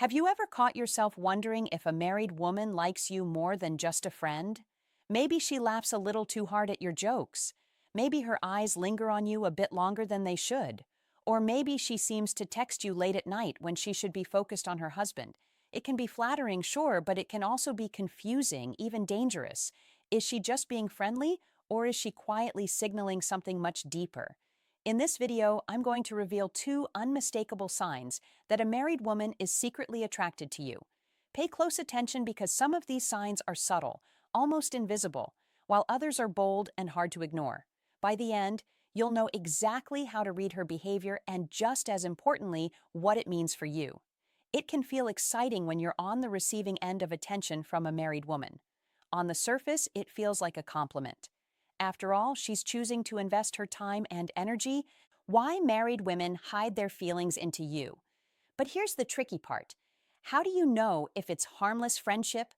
Have you ever caught yourself wondering if a married woman likes you more than just a friend? Maybe she laughs a little too hard at your jokes. Maybe her eyes linger on you a bit longer than they should. Or maybe she seems to text you late at night when she should be focused on her husband. It can be flattering, sure, but it can also be confusing, even dangerous. Is she just being friendly, or is she quietly signaling something much deeper? In this video, I'm going to reveal two unmistakable signs that a married woman is secretly attracted to you. Pay close attention because some of these signs are subtle, almost invisible, while others are bold and hard to ignore. By the end, you'll know exactly how to read her behavior and, just as importantly, what it means for you. It can feel exciting when you're on the receiving end of attention from a married woman. On the surface, it feels like a compliment. After all, she's choosing to invest her time and energy. Why married women hide their feelings into you? But here's the tricky part. How do you know if it's harmless friendship,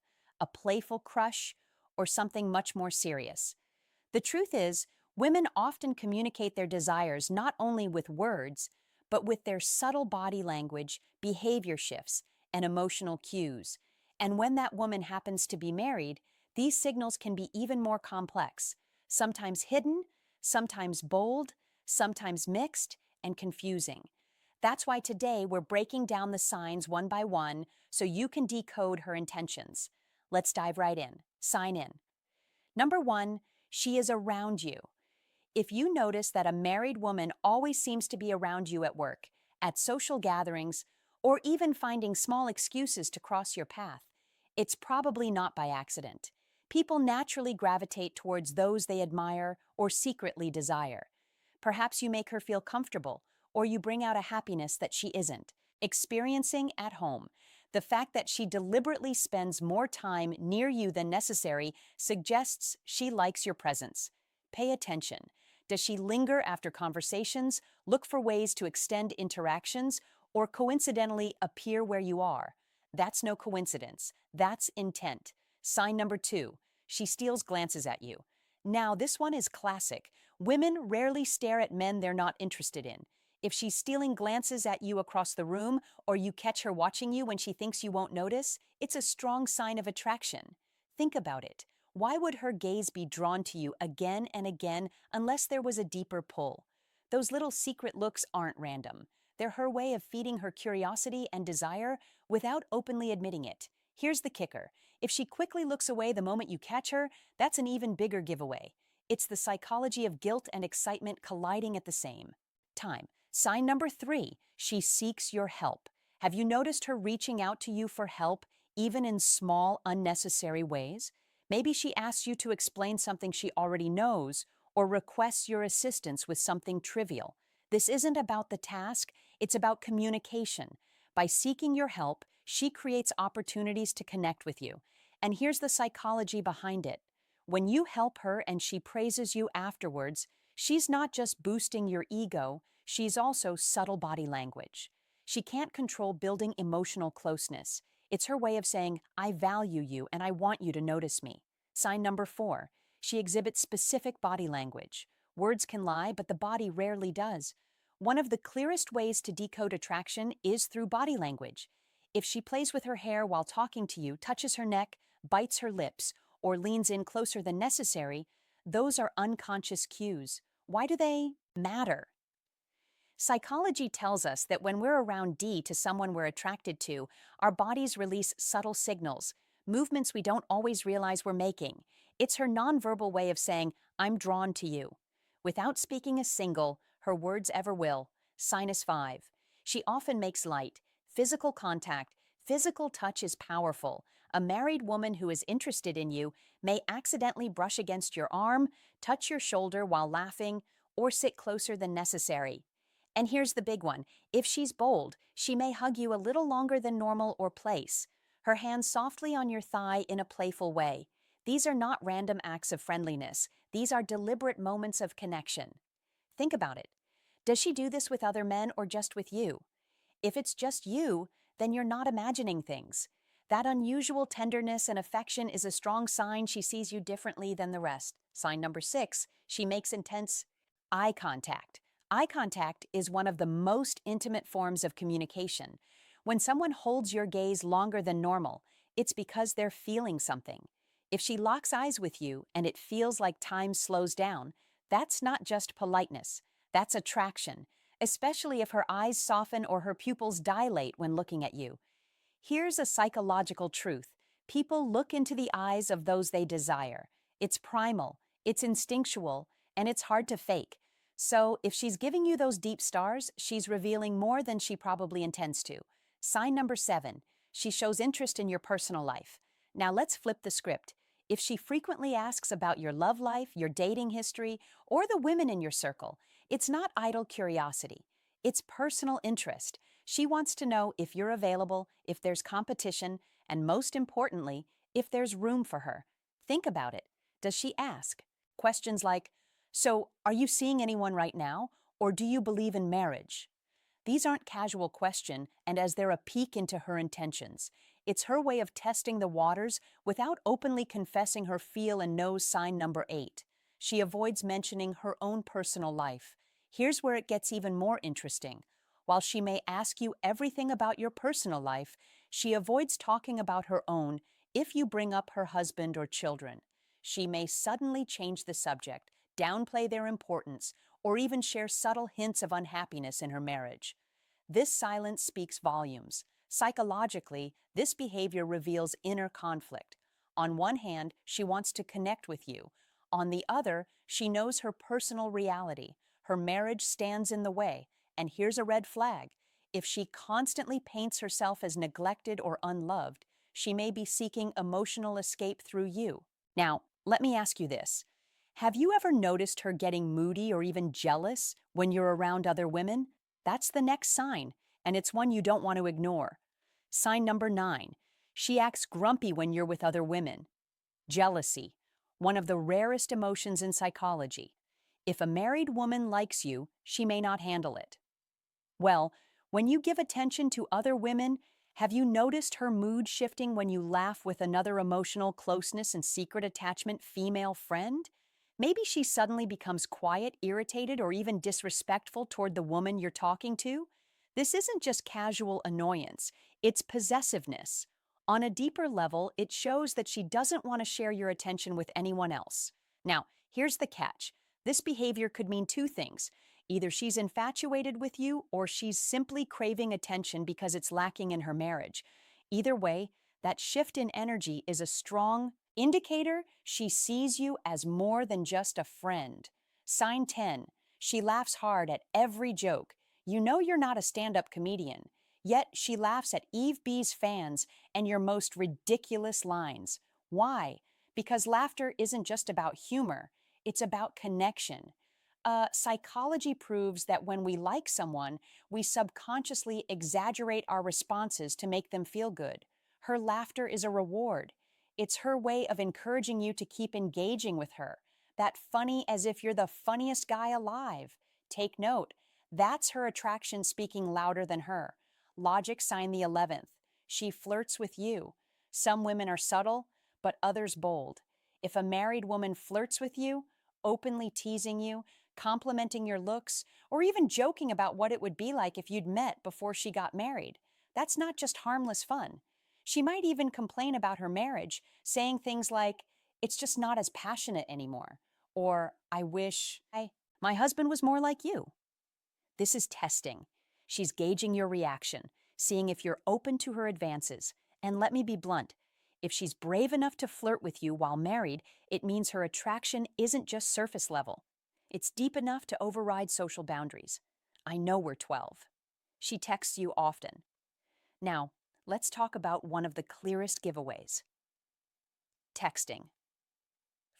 a playful crush, or something much more serious? The truth is, women often communicate their desires not only with words, but with their subtle body language, behavior shifts, and emotional cues. And when that woman happens to be married, these signals can be even more complex, sometimes hidden, sometimes bold, sometimes mixed, and confusing. That's why today we're breaking down the signs one by one so you can decode her intentions. Let's dive right in. Sign in. Number one, she is around you. If you notice that a married woman always seems to be around you at work, at social gatherings, or even finding small excuses to cross your path, it's probably not by accident. People naturally gravitate towards those they admire or secretly desire. Perhaps you make her feel comfortable, or you bring out a happiness that she isn't experiencing at home. The fact that she deliberately spends more time near you than necessary suggests she likes your presence. Pay attention. Does she linger after conversations, look for ways to extend interactions, or coincidentally appear where you are? That's no coincidence. That's intent. Sign number two, she steals glances at you. Now, this one is classic. Women rarely stare at men they're not interested in. If she's stealing glances at you across the room, or you catch her watching you when she thinks you won't notice, it's a strong sign of attraction. Think about it. Why would her gaze be drawn to you again and again unless there was a deeper pull? Those little secret looks aren't random. They're her way of feeding her curiosity and desire without openly admitting it. Here's the kicker. If she quickly looks away the moment you catch her, that's an even bigger giveaway. It's the psychology of guilt and excitement colliding at the same time. Sign number three, she seeks your help. Have you noticed her reaching out to you for help, even in small, unnecessary ways? Maybe she asks you to explain something she already knows, or requests your assistance with something trivial. This isn't about the task, it's about communication. By seeking your help, she creates opportunities to connect with you. And here's the psychology behind it. When you help her and she praises you afterwards, she's not just boosting your ego, she's also subtle body language. She can't control building emotional closeness. It's her way of saying, I value you and I want you to notice me. Sign number four, she exhibits specific body language. Words can lie, but the body rarely does. One of the clearest ways to decode attraction is through body language. If she plays with her hair while talking to you, touches her neck, bites her lips, or leans in closer than necessary, those are unconscious cues. Why do they matter? Psychology tells us that when we're around D to someone we're attracted to, our bodies release subtle signals, movements we don't always realize we're making. It's her nonverbal way of saying, I'm drawn to you. Without speaking a single, her words ever will. Sign is five. She often makes light. Physical contact. Physical touch is powerful. A married woman who is interested in you may accidentally brush against your arm, touch your shoulder while laughing, or sit closer than necessary. And here's the big one. If she's bold, she may hug you a little longer than normal or place her hand softly on your thigh in a playful way. These are not random acts of friendliness. These are deliberate moments of connection. Think about it. Does she do this with other men or just with you? If it's just you, then you're not imagining things. That unusual tenderness and affection is a strong sign she sees you differently than the rest. Sign number six, she makes intense eye contact. Eye contact is one of the most intimate forms of communication. When someone holds your gaze longer than normal, it's because they're feeling something. If she locks eyes with you and it feels like time slows down, that's not just politeness, that's attraction, especially if her eyes soften or her pupils dilate when looking at you. Here's a psychological truth. People look into the eyes of those they desire. It's primal, it's instinctual, and it's hard to fake. So, if she's giving you those deep stars, she's revealing more than she probably intends to. Sign number 7. She shows interest in your personal life. Now let's flip the script. If she frequently asks about your love life, your dating history, or the women in your circle, it's not idle curiosity. It's personal interest. She wants to know if you're available, if there's competition, and most importantly, if there's room for her. Think about it. Does she ask? Questions like, so, are you seeing anyone right now, or do you believe in marriage? These aren't casual questions, and as they're a peek into her intentions. It's her way of testing the waters without openly confessing her feel and knows sign number 8. She avoids mentioning her own personal life. Here's where it gets even more interesting. While she may ask you everything about your personal life, she avoids talking about her own if you bring up her husband or children. She may suddenly change the subject, downplay their importance, or even share subtle hints of unhappiness in her marriage. This silence speaks volumes. Psychologically, this behavior reveals inner conflict. On one hand, she wants to connect with you. On the other, she knows her personal reality. Her marriage stands in the way. And here's a red flag. If she constantly paints herself as neglected or unloved, she may be seeking emotional escape through you. Now, let me ask you this. Have you ever noticed her getting moody or even jealous when you're around other women? That's the next sign, and it's one you don't want to ignore. Sign number 9. She acts grumpy when you're with other women. Jealousy, one of the rarest emotions in psychology. If a married woman likes you, she may not handle it. Well, when you give attention to other women, have you noticed her mood shifting when you laugh with another emotional closeness and secret attachment female friend? Maybe she suddenly becomes quiet, irritated, or even disrespectful toward the woman you're talking to. This isn't just casual annoyance, it's possessiveness. On a deeper level, it shows that she doesn't want to share your attention with anyone else. Now, here's the catch. This behavior could mean two things. Either she's infatuated with you or she's simply craving attention because it's lacking in her marriage. Either way, that shift in energy is a strong indicator she sees you as more than just a friend. Sign 10. She laughs hard at every joke. You know you're not a stand-up comedian, yet she laughs at Eve B's fans and your most ridiculous lines. Why? Because laughter isn't just about humor, it's about connection. Psychology proves that when we like someone, we subconsciously exaggerate our responses to make them feel good. Her laughter is a reward. It's her way of encouraging you to keep engaging with her. That funny as if you're the funniest guy alive. Take note, that's her attraction speaking louder than her. Logic sign the 11th. She flirts with you. Some women are subtle, but others bold. If a married woman flirts with you, openly teasing you, complimenting your looks, or even joking about what it would be like if you'd met before she got married, that's not just harmless fun. She might even complain about her marriage, saying things like, it's just not as passionate anymore, or I wish my husband was more like you. This is testing. She's gauging your reaction, seeing if you're open to her advances. And let me be blunt. If she's brave enough to flirt with you while married, it means her attraction isn't just surface level. It's deep enough to override social boundaries. I know we're 12. She texts you often. Now, let's talk about one of the clearest giveaways. Texting.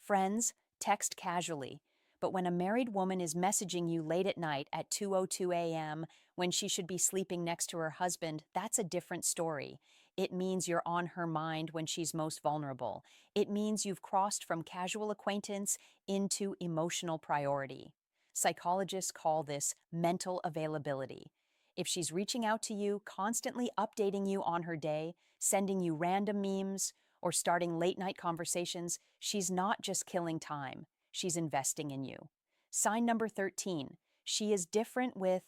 Friends text casually, but when a married woman is messaging you late at night at 2:02 a.m. when she should be sleeping next to her husband, that's a different story. It means you're on her mind when she's most vulnerable. It means you've crossed from casual acquaintance into emotional priority. Psychologists call this mental availability. If she's reaching out to you, constantly updating you on her day, sending you random memes, or starting late-night conversations, she's not just killing time, she's investing in you. Sign number 13. She is different with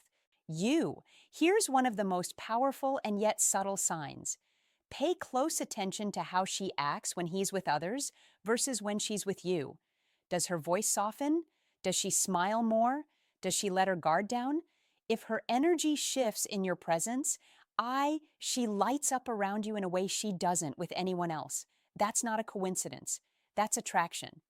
You. Here's one of the most powerful and yet subtle signs. Pay close attention to how she acts when he's with others versus when she's with you. Does her voice soften? Does she smile more? Does she let her guard down? If her energy shifts in your presence, she lights up around you in a way she doesn't with anyone else. That's not a coincidence. That's attraction.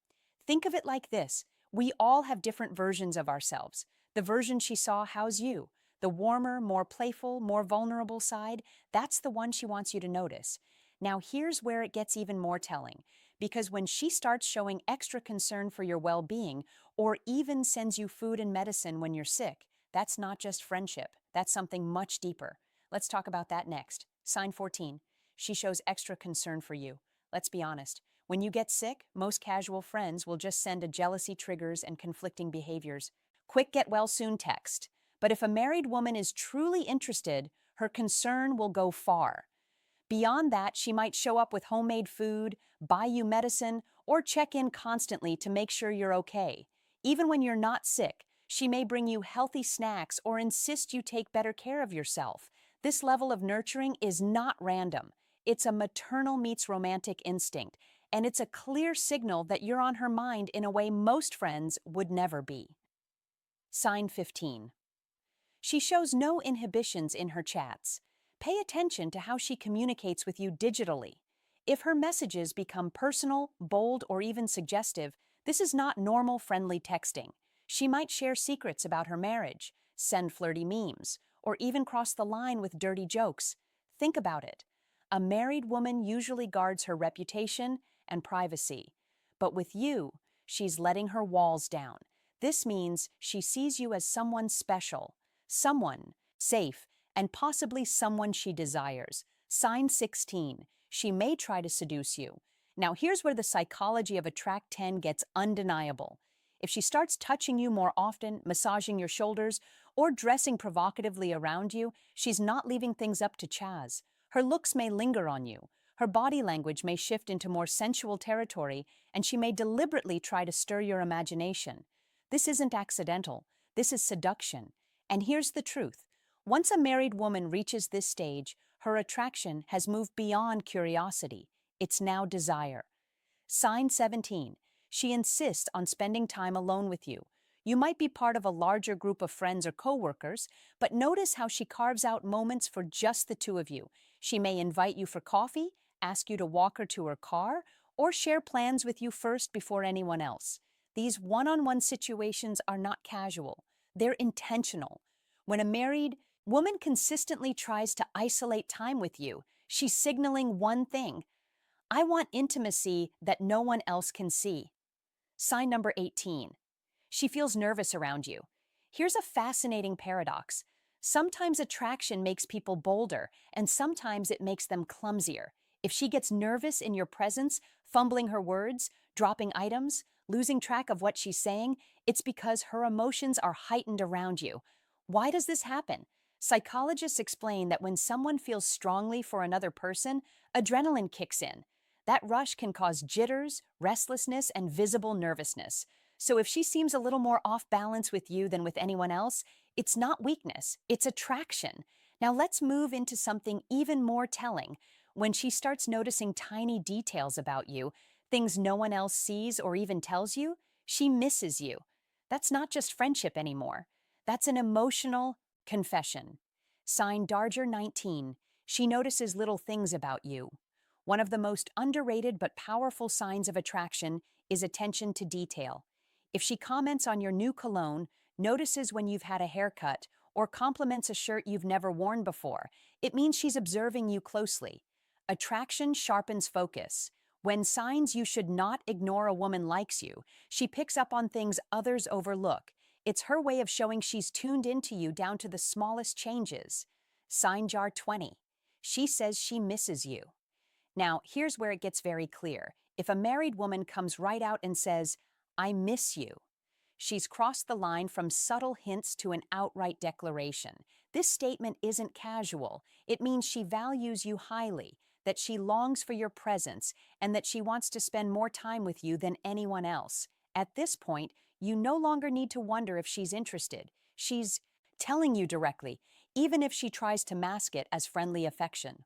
Think of it like this. We all have different versions of ourselves. The version she saw, how's you? The warmer, more playful, more vulnerable side, that's the one she wants you to notice. Now, here's where it gets even more telling. Because when she starts showing extra concern for your well being, or even sends you food and medicine when you're sick, that's not just friendship. That's something much deeper. Let's talk about that next. Sign 14. She shows extra concern for you. Let's be honest. When you get sick, most casual friends will just send a jealousy triggers and conflicting behaviors. Quick get well soon text. But if a married woman is truly interested, her concern will go far. Beyond that, she might show up with homemade food, buy you medicine, or check in constantly to make sure you're okay. Even when you're not sick, she may bring you healthy snacks or insist you take better care of yourself. This level of nurturing is not random. It's a maternal meets romantic instinct, and it's a clear signal that you're on her mind in a way most friends would never be. Sign 15. She shows no inhibitions in her chats. Pay attention to how she communicates with you digitally. If her messages become personal, bold, or even suggestive, this is not normal friendly texting. She might share secrets about her marriage, send flirty memes, or even cross the line with dirty jokes. Think about it. A married woman usually guards her reputation and privacy. But with you, she's letting her walls down. This means she sees you as someone special, someone safe, and possibly someone she desires. Sign 16. She may try to seduce you. Now, here's where the psychology of attract 10 gets undeniable. If she starts touching you more often, massaging your shoulders, or dressing provocatively around you, she's not leaving things up to Chaz. Her looks may linger on you. Her body language may shift into more sensual territory, and she may deliberately try to stir your imagination. This isn't accidental. This is seduction. And here's the truth. Once a married woman reaches this stage, her attraction has moved beyond curiosity. It's now desire. Sign 17. She insists on spending time alone with you. You might be part of a larger group of friends or coworkers, but notice how she carves out moments for just the two of you. She may invite you for coffee, ask you to walk her to her car, or share plans with you first before anyone else. These one-on-one situations are not casual. They're intentional. When a married woman consistently tries to isolate time with you, she's signaling one thing: I want intimacy that no one else can see. Sign number 18. She feels nervous around you. Here's a fascinating paradox. Sometimes attraction makes people bolder, and sometimes it makes them clumsier. If she gets nervous in your presence, fumbling her words, dropping items, losing track of what she's saying, it's because her emotions are heightened around you. Why does this happen? Psychologists explain that when someone feels strongly for another person, adrenaline kicks in. That rush can cause jitters, restlessness, and visible nervousness. So if she seems a little more off balance with you than with anyone else, it's not weakness, it's attraction. Now let's move into something even more telling. When she starts noticing tiny details about you, things no one else sees or even tells you, she misses you. That's not just friendship anymore. That's an emotional confession. Sign Darger 19. She notices little things about you. One of the most underrated but powerful signs of attraction is attention to detail. If she comments on your new cologne, notices when you've had a haircut, or compliments a shirt you've never worn before, it means she's observing you closely. Attraction sharpens focus. When signs you should not ignore a woman likes you, she picks up on things others overlook. It's her way of showing she's tuned into you down to the smallest changes. Sign jar 20. She says she misses you. Now, here's where it gets very clear. If a married woman comes right out and says, I miss you, she's crossed the line from subtle hints to an outright declaration. This statement isn't casual. It means she values you highly, that she longs for your presence, and that she wants to spend more time with you than anyone else. At this point, you no longer need to wonder if she's interested. She's telling you directly, even if she tries to mask it as friendly affection.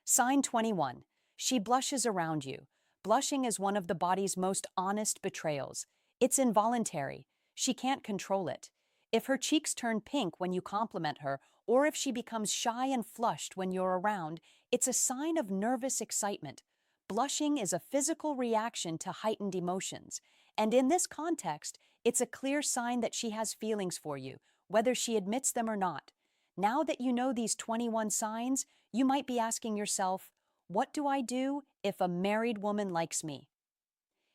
Sign 21. She blushes around you. Blushing is one of the body's most honest betrayals. It's involuntary. She can't control it. If her cheeks turn pink when you compliment her, or if she becomes shy and flushed when you're around, it's a sign of nervous excitement. Blushing is a physical reaction to heightened emotions, and in this context, it's a clear sign that she has feelings for you, whether she admits them or not. Now that you know these 21 signs, you might be asking yourself, what do I do if a married woman likes me?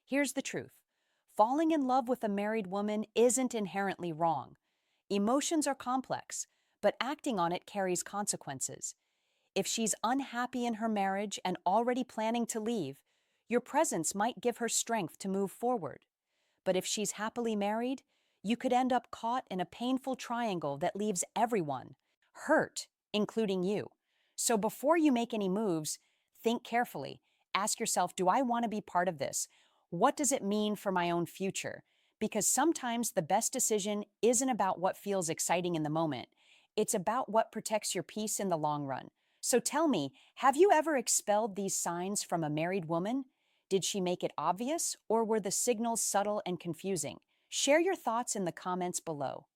Here's the truth. Falling in love with a married woman isn't inherently wrong. Emotions are complex, but acting on it carries consequences. If she's unhappy in her marriage and already planning to leave, your presence might give her strength to move forward. But if she's happily married, you could end up caught in a painful triangle that leaves everyone hurt, including you. So before you make any moves, think carefully. Ask yourself, do I want to be part of this? What does it mean for my own future? Because sometimes the best decision isn't about what feels exciting in the moment. It's about what protects your peace in the long run. So tell me, have you ever expelled these signs from a married woman? Did she make it obvious, or were the signals subtle and confusing? Share your thoughts in the comments below.